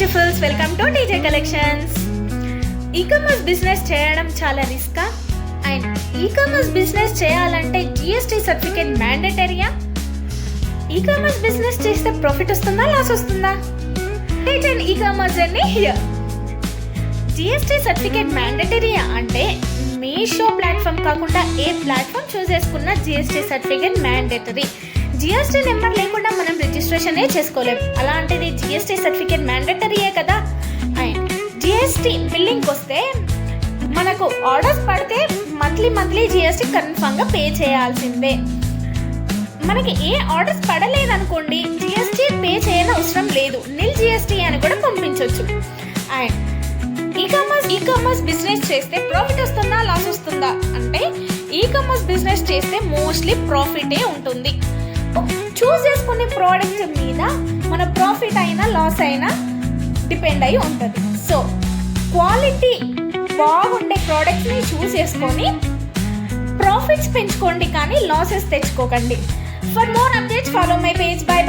Beautifuls, welcome to TJ collections. E-commerce business చేయడం చాలా రిస్కా అండ్ ఈ-కామర్స్ బిజినెస్ చేయాలంటే జిఎస్టీ సర్టిఫికేట్ మ్యాండేటరీయా? ఈ-కామర్స్ బిజినెస్ చేస్తే ప్రాఫిట్ వస్తుందా, లాస్ వస్తుందా? E-commerce journey here. GST certificate మ్యాండేటరీయా అంటే మీషో ప్లాట్ఫామ్ కాకుండా ఏ ప్లాట్ఫామ్ చూస్ చేసుకున్న GST certificate mandatory. GST number లేకుండా మనం రిజిస్ట్రేషన్ చేసుకోలేము. అలాంటిది జిఎస్టీ సర్టిఫికేట్ మ్యాండేటరీయే కదా. అండ్ జిఎస్టీ బిల్లింగ్కి వస్తే మనకు ఆర్డర్స్ పడితే మంత్లీ జిఎస్టీ కన్ఫామ్గా పే చేయాల్సిందే. మనకి ఏ ఆర్డర్స్ పడలేదనుకోండి, జిఎస్టీ పే చేయని అవసరం లేదు, నిల్ జిఎస్టీ అని కూడా పంపించవచ్చు. అండ్ ఈ-కామర్స్ బిజినెస్ చేస్తే ప్రాఫిట్ వస్తుందా, లాస్ వస్తుందా అంటే ఈ-కామర్స్ బిజినెస్ చేస్తే మోస్ట్లీ ప్రాఫిటే ఉంటుంది. చూస్ చేసుకునే ప్రోడక్ట్ మీద మన ప్రాఫిట్ అయినా లాస్ అయినా డిపెండ్ అయి ఉంటుంది. సో క్వాలిటీ బాగుండే ప్రోడక్ట్స్ని చూస్ చేసుకొని ప్రాఫిట్స్ పెంచుకోండి, కానీ లాసెస్ తెచ్చుకోకండి. For more updates follow my page. By.